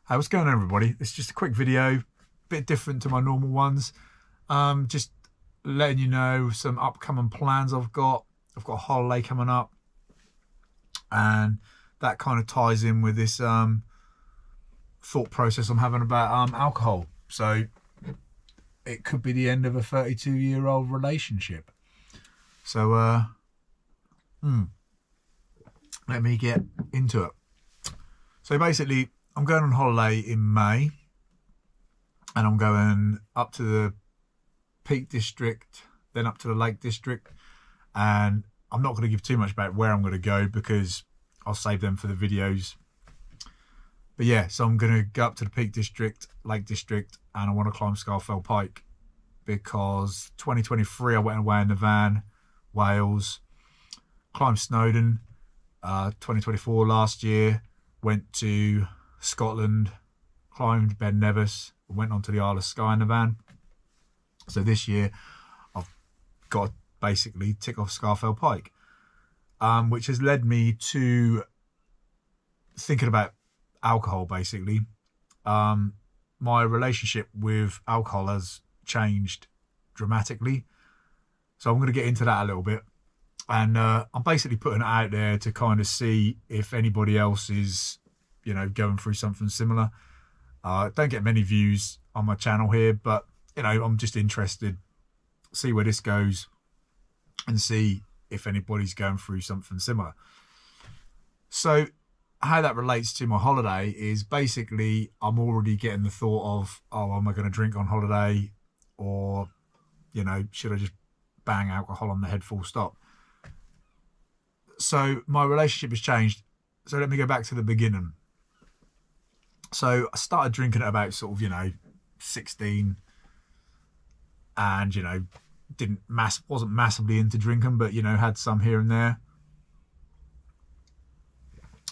Hey, what's going on, everybody? It's just a quick video, bit different to my normal ones. Just letting you know some upcoming plans I've got. I've got a holiday coming up, and that kind of ties in with this thought process I'm having about alcohol. So it could be the end of a 32-year-old relationship. So let me get into it. So basically, I'm going on holiday in May, and I'm going up to the Peak District, then up to the Lake District, and I'm not going to give too much about where I'm going to go because I'll save them for the videos. But yeah, so I'm going to go up to the Peak District, Lake District, and I want to climb Scafell Pike because 2023 I went away in the van, Wales, climbed Snowdon. 2024 last year, went to Scotland, climbed Ben Nevis, went on to the Isle of Skye in the van. So this year I've got to basically tick off Scafell Pike, which has led me to thinking about alcohol basically. My relationship with alcohol has changed dramatically, so I'm going to get into that a little bit. And I'm basically putting it out there to kind of see if anybody else is, going through something similar. Don't get many views on my channel here, but, I'm just interested, see where this goes and see if anybody's going through something similar. So how that relates to my holiday is basically I'm already getting the thought of, oh, am I going to drink on holiday? Or, should I just bang alcohol on the head full stop? So my relationship has changed. So let me go back to the beginning. So I started drinking at about 16, and wasn't massively into drinking, but had some here and there.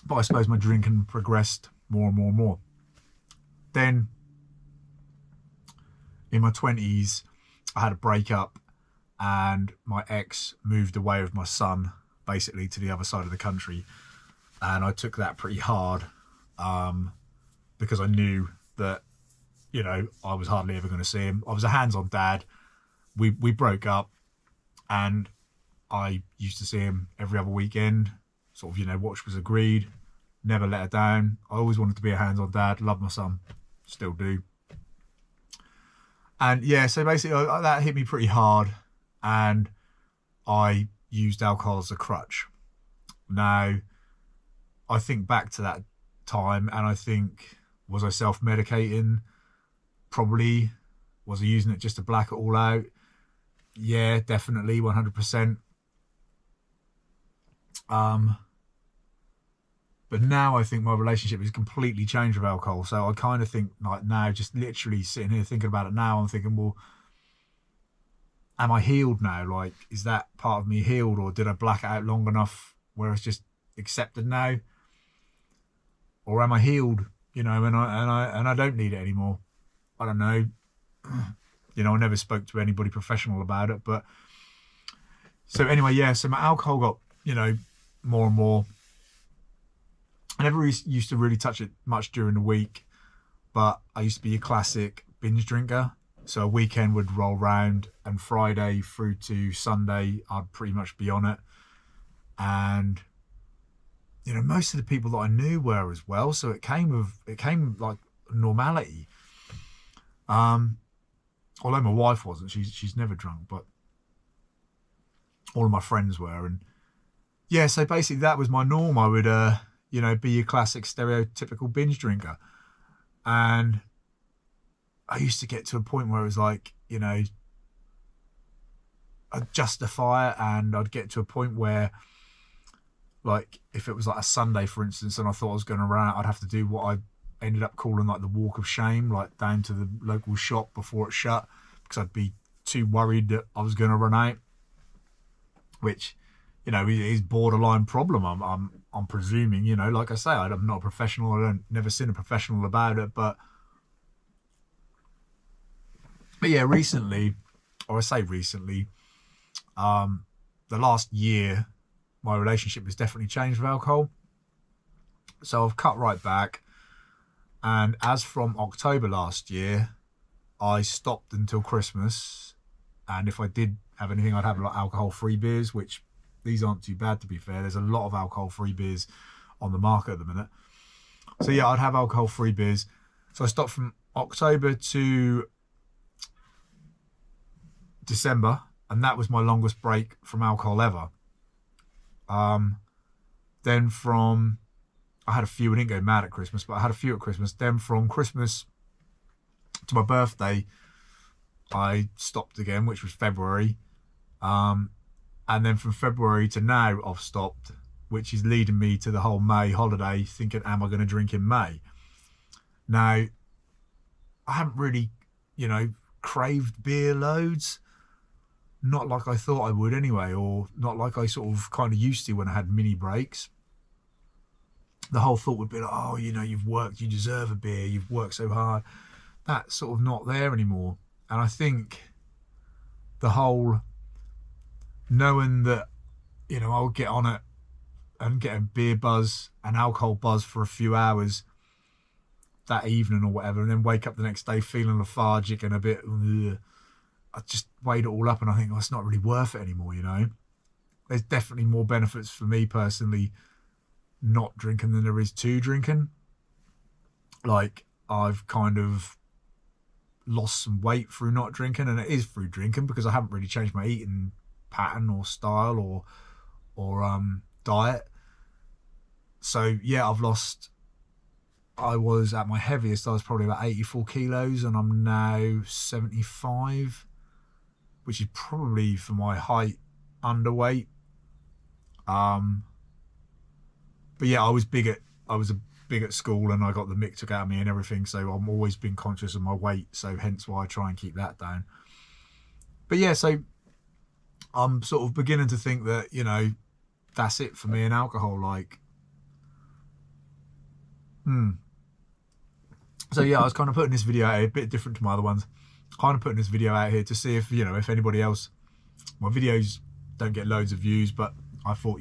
But I suppose my drinking progressed more and more and more. Then in my 20s, I had a breakup, and my ex moved away with my son, basically to the other side of the country, and I took that pretty hard because I knew that I was hardly ever going to see him. I was a hands-on dad. We broke up, and I used to see him every other weekend, watch was agreed, never let her down. I always wanted to be a hands-on dad, love my son, still do. And yeah, so basically that hit me pretty hard, and I used alcohol as a crutch. Now, I think back to that time, and I think, was I self-medicating? Probably. Was I using it just to black it all out? Yeah, definitely, 100%. But now I think my relationship has completely changed with alcohol. So I kind of think, like, now, just literally sitting here thinking about it now, I'm thinking, well, am I healed now? Like, is that part of me healed, or did I black it out long enough where it's just accepted now? Or am I healed, and I don't need it anymore? I don't know. I never spoke to anybody professional about it, but so anyway, yeah, so my alcohol got, more and more. I never used to really touch it much during the week, but I used to be a classic binge drinker. So a weekend would roll round, and Friday through to Sunday, I'd pretty much be on it. And, most of the people that I knew were as well. So it came like normality. Although my wife wasn't, she's never drunk, but all of my friends were. And yeah, so basically that was my norm. I would, be a classic stereotypical binge drinker. And I used to get to a point where it was like, I'd justify it, and I'd get to a point where, like, if it was like a Sunday, for instance, and I thought I was going to run out, I'd have to do what I ended up calling like the walk of shame, like down to the local shop before it shut, because I'd be too worried that I was going to run out, which, is borderline problem. I'm presuming, like I say, I'm not a professional. I don't never seen a professional about it, but yeah, recently, or I say recently, the last year, my relationship has definitely changed with alcohol. So I've cut right back. And as from October last year, I stopped until Christmas. And if I did have anything, I'd have like alcohol-free beers, which these aren't too bad, to be fair. There's a lot of alcohol-free beers on the market at the minute. So yeah, I'd have alcohol-free beers. So I stopped from October to December, and that was my longest break from alcohol ever. Then I had a few. I didn't go mad at Christmas, but I had a few at Christmas. Then from Christmas to my birthday, I stopped again, which was February. And then from February to now, I've stopped, which is leading me to the whole May holiday, thinking, am I going to drink in May? Now, I haven't really, craved beer loads. Not like I thought I would anyway, or not like I sort of kind of used to when I had mini breaks. The whole thought would be like, oh, you've worked, you deserve a beer, you've worked so hard. That's sort of not there anymore. And I think the whole knowing that, I'll get on it and get a beer buzz, an alcohol buzz for a few hours that evening or whatever, and then wake up the next day feeling lethargic and a bit, I just weighed it all up and I think, it's not really worth it anymore, There's definitely more benefits for me personally not drinking than there is to drinking. Like, I've kind of lost some weight through not drinking, and it is through drinking because I haven't really changed my eating pattern or style or diet. So yeah, I was at my heaviest, I was probably about 84 kilos, and I'm now 75, which is probably for my height underweight. But yeah, I was big at school, and I got the mick took out of me and everything, so I'm always been conscious of my weight, so hence why I try and keep that down. But yeah, so I'm sort of beginning to think that, that's it for me in alcohol, like, So yeah, I was kind of putting this video out here, a bit different to my other ones, kind of putting this video out here to see if, if anybody else, my videos don't get loads of views, but I thought,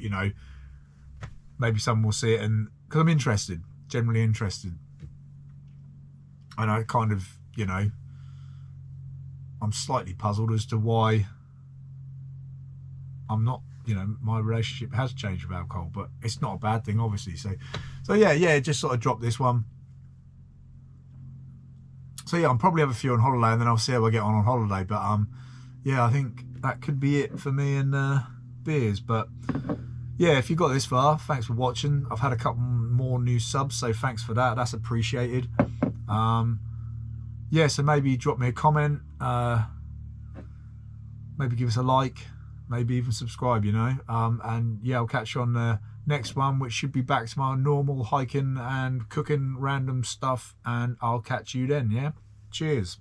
maybe someone will see it, and because I'm interested, generally interested. And I kind of, I'm slightly puzzled as to why I'm not, my relationship has changed with alcohol, but it's not a bad thing, obviously. So yeah, just sort of dropped this one. So yeah, I'll probably have a few on holiday, and then I'll see how I get on holiday. But yeah, I think that could be it for me and beers. But yeah, if you got this far, thanks for watching. I've had a couple more new subs, so thanks for that. That's appreciated. Yeah, so maybe drop me a comment, maybe give us a like, maybe even subscribe, and yeah, I'll catch you on the next one, which should be back to my normal hiking and cooking random stuff, and I'll catch you then. Yeah, cheers.